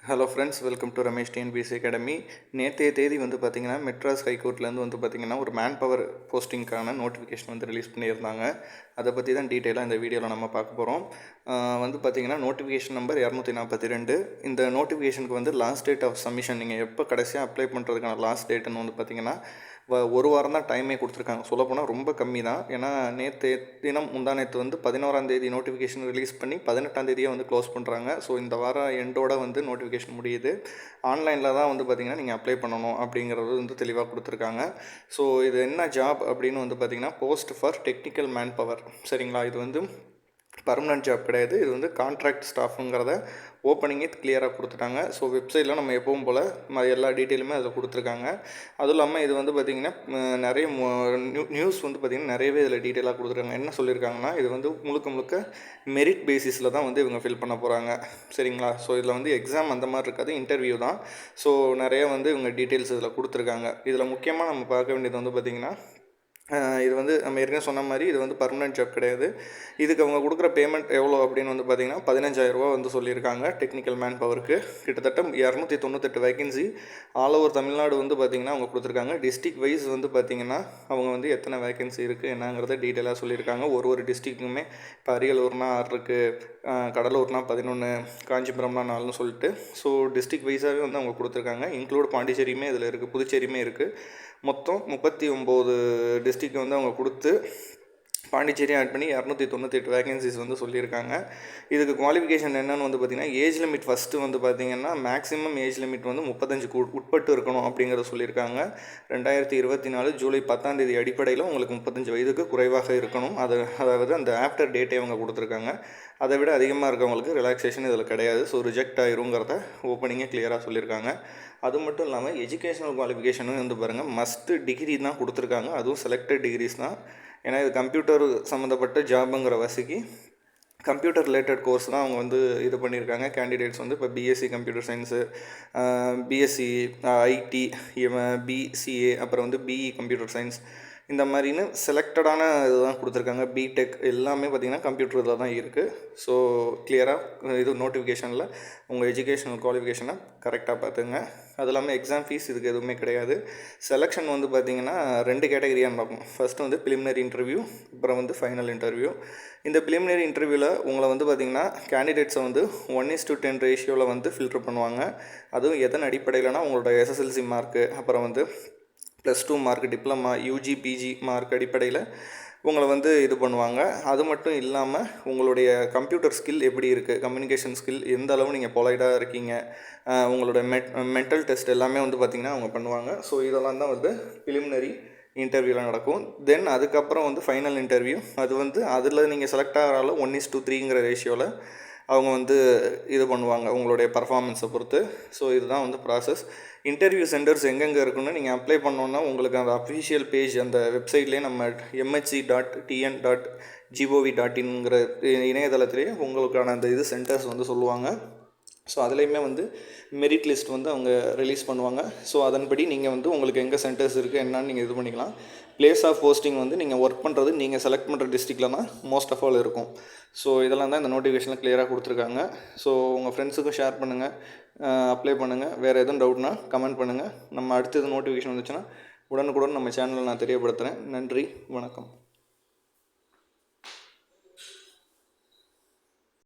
Hello friends, welcome to Ramesh TNPSC academy. நேற்றைய தேதி வந்து பார்த்திங்கன்னா மெட்ராஸ் ஹைகோர்ட்லேருந்து வந்து பார்த்திங்கன்னா ஒரு மேன் பவர் போஸ்டிங்க்கான நோட்டிஃபிகேஷன் வந்து ரிலீஸ் பண்ணியிருந்தாங்க. அதை பற்றி தான் டீட்டெயிலாக இந்த வீடியோவில் நம்ம பார்க்க போகிறோம். வந்து பார்த்திங்கன்னா நோட்டிஃபிகேஷன் நம்பர் 242. இந்த நோட்டிஃபிகேஷனுக்கு வந்து லாஸ்ட் டேட் ஆஃப் சப்மிஷன் நீங்கள் எப்போ கடைசியாக அப்ளை பண்ணுறதுக்கான லாஸ்ட் டேட்டுன்னு வந்து பார்த்திங்கன்னா ஒரு வாரம் தான் டைமே கொடுத்துருக்காங்க. சொல்லப்போனால் ரொம்ப கம்மி தான். ஏன்னா நேற்று தினம் முந்தானேற்று வந்து 11ஆம் தேதி நோட்டிஃபிகேஷன் ரிலீஸ் பண்ணி 18ஆம் தேதியே வந்து க்ளோஸ் பண்ணுறாங்க. ஸோ இந்த வாரம் எண்டோட வந்து நோட்டிஃபிகேஷன் முடியுது. ஆன்லைனில் தான் வந்து பார்த்திங்கன்னா நீங்கள் அப்ளை பண்ணணும் அப்படிங்கிறது வந்து தெளிவாக கொடுத்துருக்காங்க. ஸோ இது என்ன ஜாப் அப்படின்னு வந்து பார்த்திங்கன்னா post for technical man power. சரிங்களா? இது வந்து பர்மனன்ட் ஜாப் கிடையாது. இது வந்து கான்ட்ராக்ட் ஸ்டாஃபுங்கிறத ஓப்பனிங்கே கிளியராக கொடுத்துட்டாங்க. ஸோ வெப்சைட்டில் நம்ம எப்பவும் போல் எல்லா டீட்டெயிலுமே அதில் கொடுத்துருக்காங்க. அதுவும் இல்லாமல் இது வந்து பார்த்திங்கன்னா நிறைய நியூஸ் வந்து பார்த்திங்கன்னா நிறையவே இதில் டீட்டெயிலாக கொடுத்துருக்காங்க. என்ன சொல்லியிருக்காங்கன்னா, இது வந்து முழுக்க முழுக்க மெரிட் பேசிஸில் தான் வந்து இவங்க ஃபில் பண்ண போகிறாங்க. சரிங்களா? ஸோ இதில் வந்து எக்ஸாம் அந்த மாதிரி இருக்காது, இன்டர்வியூ தான். ஸோ நிறைய வந்து இவங்க டீட்டெயில்ஸ் இதில் கொடுத்துருக்காங்க. இதில் முக்கியமாக நம்ம பார்க்க வேண்டியது வந்து பார்த்திங்கன்னா, இது வந்து நம்ம ஏற்கனவே சொன்ன மாதிரி இது வந்து பர்மனெண்ட் ஜாப் கிடையாது. இதுக்கு அவங்க கொடுக்குற பேமெண்ட் எவ்வளோ அப்படின்னு வந்து பார்த்திங்கன்னா 15,000 வந்து சொல்லியிருக்காங்க. டெக்னிக்கல் மேன் பவருக்கு கிட்டத்தட்ட 298 வேகன்சி ஆல் ஓவர் தமிழ்நாடு வந்து பார்த்திங்கன்னா அவங்க கொடுத்துருக்காங்க. டிஸ்ட்ரிக் வைஸ் வந்து பார்த்திங்கன்னா அவங்க வந்து எத்தனை வேகன்சி இருக்குது என்னங்கிறத டீட்டெயிலாக சொல்லியிருக்காங்க. ஒரு டிஸ்ட்ரிக்ட்டுமே இப்போ அரியலூர்னா 6 இருக்குது, கடலூர்னா 11, காஞ்சிபுரம்னா 4ன்னு சொல்லிட்டு ஸோ டிஸ்ட்ரிக் வைஸாகவே வந்து அவங்க கொடுத்துருக்காங்க. இன்க்ளூட் பாண்டிச்சேரியுமே இதில் இருக்குது, புதுச்சேரியுமே இருக்குது. மொத்தம் 39 டிஸ்ட்ரிக்ட் வந்து அவங்க கொடுத்து பாண்டிச்சேரியும் ஆட் பண்ணி 298 வேகன்சிஸ் வந்து சொல்லியிருக்காங்க. இதுக்கு குவாலிஃபிகேஷன் என்னென்னு வந்து பார்த்திங்கன்னா, ஏஜ் லிமிட் ஃபஸ்ட்டு வந்து பார்த்திங்கன்னா மேக்ஸிமம் ஏஜ் லிமிட் வந்து 35க்கு உட்பட்டு இருக்கணும் அப்படிங்கிறத சொல்லியிருக்காங்க. 2024 ஜூலை 10ஆம் தேதி அடிப்படையில் உங்களுக்கு 35 வயதுக்கு குறைவாக இருக்கணும். அதாவது அந்த ஆஃப்டர் டேட்டே அவங்க கொடுத்துருக்காங்க. அதை விட அதிகமாக இருக்கவங்களுக்கு ரிலாக்ஸேஷன் இதில் கிடையாது. ஸோ ரிஜெக்ட் ஆயிருங்கிறத ஓப்பனிங்கே கிளியராக சொல்லியிருக்காங்க. அது மட்டும் இல்லாமல் எஜுகேஷனல் குவாலிஃபிகேஷனும் வந்து பாருங்கள் மஸ்ட்டு டிகிரி தான் கொடுத்துருக்காங்க. அதுவும் செலக்டட் டிகிரிஸ் தான். ஏன்னா இது கம்ப்யூட்டர் சம்மந்தப்பட்ட ஜாபுங்கிற வசதிக்கு கம்ப்யூட்டர் ரிலேட்டட் கோர்ஸ் தான் அவங்க வந்து இது பண்ணியிருக்காங்க. கேண்டிடேட்ஸ் வந்து இப்போ BSc computer science, BSc IT, BCA, அப்புறம் வந்து பிஇ கம்ப்யூட்டர் சயின்ஸ், இந்த மாதிரின்னு செலக்டடான இதுதான் கொடுத்துருக்காங்க. பிடெக் எல்லாமே பார்த்திங்கன்னா கம்ப்யூட்டர் இதில் தான் இருக்குது. ஸோ கிளியராக இது நோட்டிஃபிகேஷனில் உங்கள் எஜுகேஷனல் குவாலிஃபிகேஷனை கரெக்டாக பார்த்துங்க. அது இல்லாமல் எக்ஸாம் ஃபீஸ் இதுக்கு எதுவுமே கிடையாது. செலெக்ஷன் வந்து பார்த்திங்கன்னா 2 கேட்டகரியாக நடக்கும். ஃபஸ்ட்டு வந்து ப்ரிலிமினரி இன்டர்வியூ, அப்புறம் வந்து ஃபைனல் இன்டர்வியூ. இந்த ப்ரிலிமினரி இன்டர்வியூவில் உங்களை வந்து பார்த்திங்கன்னா கேண்டிடேட்ஸை வந்து 1:10 ரேஷியோவில் வந்து ஃபில்ட்ரு பண்ணுவாங்க. அதுவும் எதன் அடிப்படையில்னா உங்களோட எஸ்எஸ்எல்சி மார்க்கு, அப்புறம் வந்து +2 mark, diploma, UG, PG mark அடிப்படையில் உங்களை வந்து இது பண்ணுவாங்க. அது மட்டும் இல்லாமல் உங்களுடைய கம்ப்யூட்டர் ஸ்கில் எப்படி இருக்குது, கம்யூனிகேஷன் ஸ்கில் எந்த அளவு நீங்கள் பொலைட்டாக இருக்கீங்க, உங்களோட மென்டல் டெஸ்ட் எல்லாமே வந்து பார்த்திங்கன்னா அவங்க பண்ணுவாங்க. ஸோ இதெல்லாம் தான் வந்து ப்ரிலிமினரி இன்டர்வியூவில் நடக்கும். தென் அதுக்கப்புறம் வந்து ஃபைனல் இன்டர்வியூ. அது வந்து அதில் நீங்கள் செலக்ட் ஆகிறால 1:3ங்கிற ரேஷியோவில் அவங்க வந்து இது பண்ணுவாங்க உங்களுடைய பர்ஃபார்மன்ஸை பொறுத்து. ஸோ இதுதான் வந்து ப்ராசஸ். இன்டர்வியூ சென்டர்ஸ் எங்கெங்கே இருக்குன்னு நீங்கள் அப்ளை பண்ணோன்னா உங்களுக்கு அந்த அஃபிஷியல் பேஜ் அந்த வெப்சைட்லேயே நம்ம mhc.tn.gov.inங்கிற இணையதளத்திலேயே உங்களுக்கான அந்த இது சென்டர்ஸ் வந்து சொல்லுவாங்க. ஸோ அதுலேயுமே வந்து மெரிட் லிஸ்ட் வந்து அவங்க ரிலீஸ் பண்ணுவாங்க. ஸோ அதன்படி நீங்கள் வந்து உங்களுக்கு எங்கே சென்டர்ஸ் இருக்குது என்னன்னு நீங்கள் இது பண்ணிக்கலாம். பிளேஸ் ஆஃப் போஸ்டிங் வந்து நீங்கள் ஒர்க் பண்ணுறது நீங்கள் செலக்ட் பண்ணுற டிஸ்ட்ரிக்டில் தான் மோஸ்ட் ஆஃப் ஆல் இருக்கும். ஸோ இதெல்லாம் தான் இந்த நோட்டிஃபிகேஷனில் கிளியராக கொடுத்துருக்காங்க. ஸோ உங்கள் ஃப்ரெண்ட்ஸுக்கும் ஷேர் பண்ணுங்கள், அப்ளை பண்ணுங்கள். வேறு எதுவும் டவுட்னா கமெண்ட் பண்ணுங்கள். நம்ம அடுத்தது நோட்டிஃபிகேஷன் வந்துச்சுன்னா உடனுக்குடன் நம்ம சேனலில் நான் தெரியப்படுத்துகிறேன். நன்றி, வணக்கம்.